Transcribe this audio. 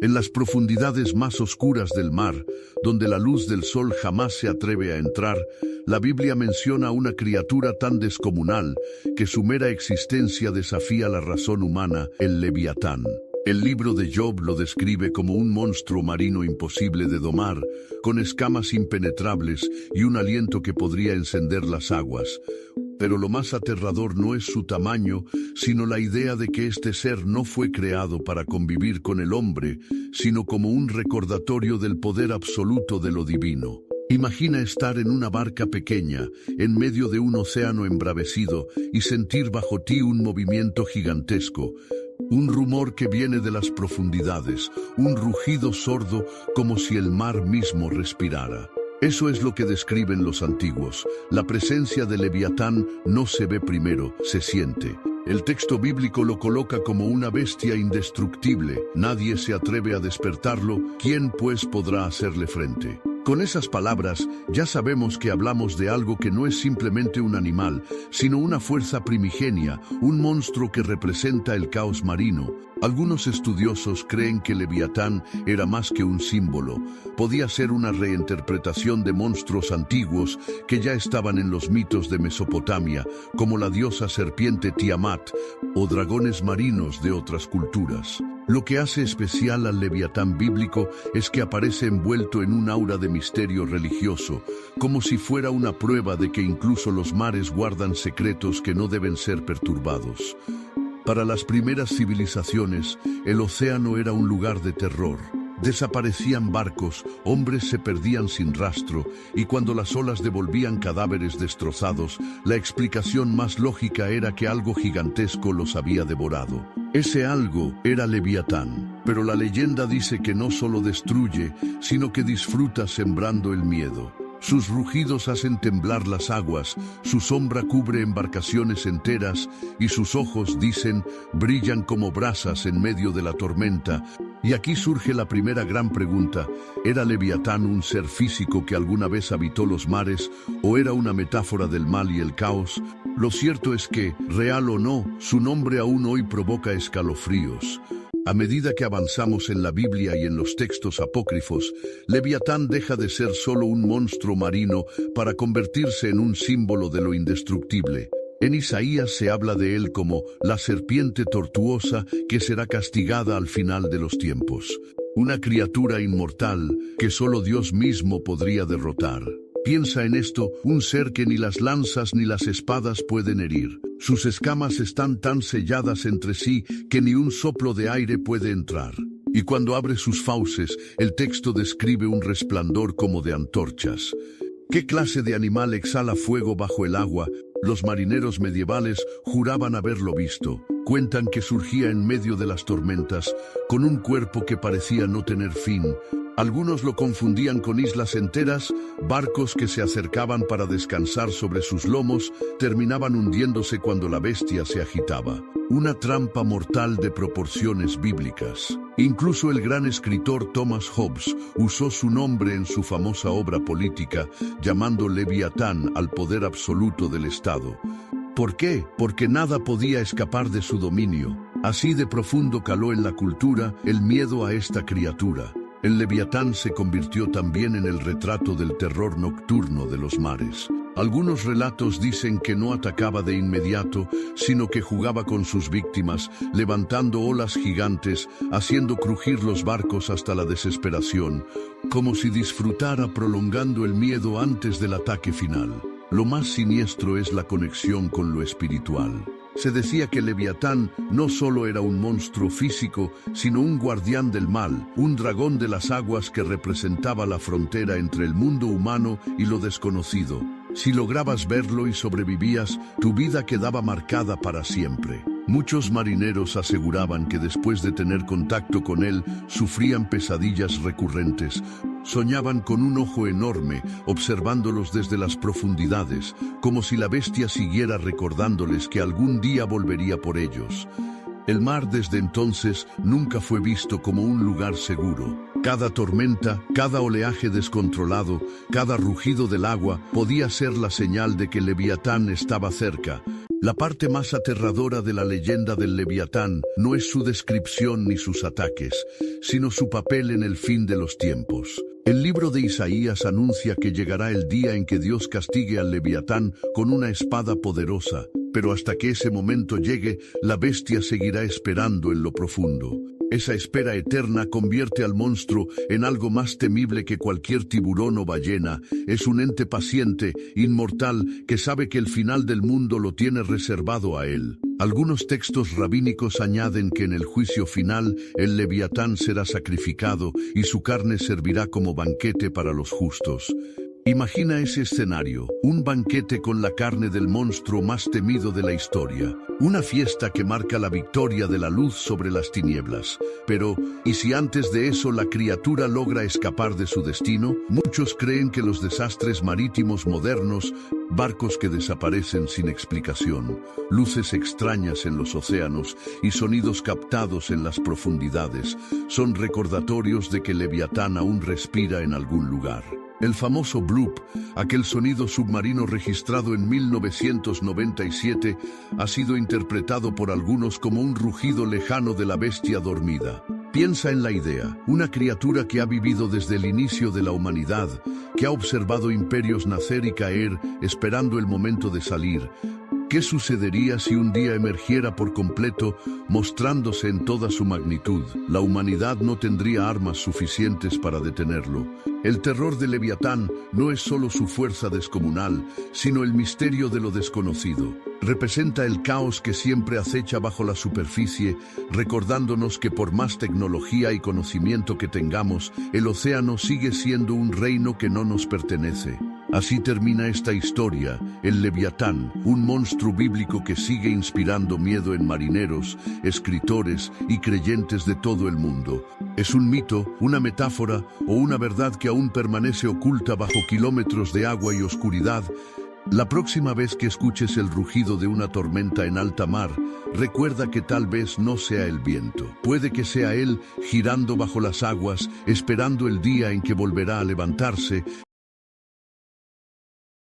En las profundidades más oscuras del mar, donde la luz del sol jamás se atreve a entrar, la Biblia menciona una criatura tan descomunal que su mera existencia desafía la razón humana, el Leviatán. El libro de Job lo describe como un monstruo marino imposible de domar, con escamas impenetrables y un aliento que podría encender las aguas. Pero lo más aterrador no es su tamaño, sino la idea de que este ser no fue creado para convivir con el hombre, sino como un recordatorio del poder absoluto de lo divino. Imagina estar en una barca pequeña, en medio de un océano embravecido, y sentir bajo ti un movimiento gigantesco. Un rumor que viene de las profundidades, un rugido sordo como si el mar mismo respirara. Eso es lo que describen los antiguos. La presencia de Leviatán no se ve primero, se siente. El texto bíblico lo coloca como una bestia indestructible. Nadie se atreve a despertarlo. ¿Quién pues podrá hacerle frente? Con esas palabras, ya sabemos que hablamos de algo que no es simplemente un animal, sino una fuerza primigenia, un monstruo que representa el caos marino. Algunos estudiosos creen que Leviatán era más que un símbolo. Podía ser una reinterpretación de monstruos antiguos que ya estaban en los mitos de Mesopotamia, como la diosa serpiente Tiamat o dragones marinos de otras culturas. Lo que hace especial al Leviatán bíblico es que aparece envuelto en un aura de misterio religioso, como si fuera una prueba de que incluso los mares guardan secretos que no deben ser perturbados. Para las primeras civilizaciones, el océano era un lugar de terror. Desaparecían barcos, hombres se perdían sin rastro, y cuando las olas devolvían cadáveres destrozados, la explicación más lógica era que algo gigantesco los había devorado. Ese algo era Leviatán, pero la leyenda dice que no solo destruye, sino que disfruta sembrando el miedo. Sus rugidos hacen temblar las aguas, su sombra cubre embarcaciones enteras y sus ojos, dicen, brillan como brasas en medio de la tormenta. Y aquí surge la primera gran pregunta: ¿era Leviatán un ser físico que alguna vez habitó los mares o era una metáfora del mal y el caos? Lo cierto es que, real o no, su nombre aún hoy provoca escalofríos. A medida que avanzamos en la Biblia y en los textos apócrifos, Leviatán deja de ser solo un monstruo marino para convertirse en un símbolo de lo indestructible. En Isaías se habla de él como la serpiente tortuosa que será castigada al final de los tiempos. Una criatura inmortal que solo Dios mismo podría derrotar. Piensa en esto, un ser que ni las lanzas ni las espadas pueden herir. Sus escamas están tan selladas entre sí que ni un soplo de aire puede entrar. Y cuando abre sus fauces, el texto describe un resplandor como de antorchas. ¿Qué clase de animal exhala fuego bajo el agua? Los marineros medievales juraban haberlo visto. Cuentan que surgía en medio de las tormentas, con un cuerpo que parecía no tener fin. Algunos lo confundían con islas enteras, barcos que se acercaban para descansar sobre sus lomos, terminaban hundiéndose cuando la bestia se agitaba. Una trampa mortal de proporciones bíblicas. Incluso el gran escritor Thomas Hobbes usó su nombre en su famosa obra política, llamando Leviatán al poder absoluto del Estado. ¿Por qué? Porque nada podía escapar de su dominio. Así de profundo caló en la cultura el miedo a esta criatura. El Leviatán se convirtió también en el retrato del terror nocturno de los mares. Algunos relatos dicen que no atacaba de inmediato, sino que jugaba con sus víctimas, levantando olas gigantes, haciendo crujir los barcos hasta la desesperación, como si disfrutara prolongando el miedo antes del ataque final. Lo más siniestro es la conexión con lo espiritual. Se decía que Leviatán no solo era un monstruo físico, sino un guardián del mal, un dragón de las aguas que representaba la frontera entre el mundo humano y lo desconocido. Si lograbas verlo y sobrevivías, tu vida quedaba marcada para siempre. Muchos marineros aseguraban que después de tener contacto con él, sufrían pesadillas recurrentes. Soñaban con un ojo enorme, observándolos desde las profundidades, como si la bestia siguiera recordándoles que algún día volvería por ellos. El mar desde entonces nunca fue visto como un lugar seguro. Cada tormenta, cada oleaje descontrolado, cada rugido del agua podía ser la señal de que Leviatán estaba cerca. La parte más aterradora de la leyenda del Leviatán no es su descripción ni sus ataques, sino su papel en el fin de los tiempos. El libro de Isaías anuncia que llegará el día en que Dios castigue al Leviatán con una espada poderosa, pero hasta que ese momento llegue, la bestia seguirá esperando en lo profundo. Esa espera eterna convierte al monstruo en algo más temible que cualquier tiburón o ballena. Es un ente paciente, inmortal, que sabe que el final del mundo lo tiene reservado a él. Algunos textos rabínicos añaden que en el juicio final el Leviatán será sacrificado y su carne servirá como banquete para los justos. Imagina ese escenario, un banquete con la carne del monstruo más temido de la historia, una fiesta que marca la victoria de la luz sobre las tinieblas. Pero, ¿y si antes de eso la criatura logra escapar de su destino? Muchos creen que los desastres marítimos modernos, barcos que desaparecen sin explicación, luces extrañas en los océanos y sonidos captados en las profundidades, son recordatorios de que Leviatán aún respira en algún lugar. El famoso bloop, aquel sonido submarino registrado en 1997, ha sido interpretado por algunos como un rugido lejano de la bestia dormida. Piensa en la idea, una criatura que ha vivido desde el inicio de la humanidad, que ha observado imperios nacer y caer, esperando el momento de salir. ¿Qué sucedería si un día emergiera por completo, mostrándose en toda su magnitud? La humanidad no tendría armas suficientes para detenerlo. El terror de Leviatán no es solo su fuerza descomunal, sino el misterio de lo desconocido. Representa el caos que siempre acecha bajo la superficie, recordándonos que por más tecnología y conocimiento que tengamos, el océano sigue siendo un reino que no nos pertenece. Así termina esta historia, el Leviatán, un monstruo bíblico que sigue inspirando miedo en marineros, escritores y creyentes de todo el mundo. ¿Es un mito, una metáfora o una verdad que aún permanece oculta bajo kilómetros de agua y oscuridad? La próxima vez que escuches el rugido de una tormenta en alta mar, recuerda que tal vez no sea el viento. Puede que sea él girando bajo las aguas, esperando el día en que volverá a levantarse,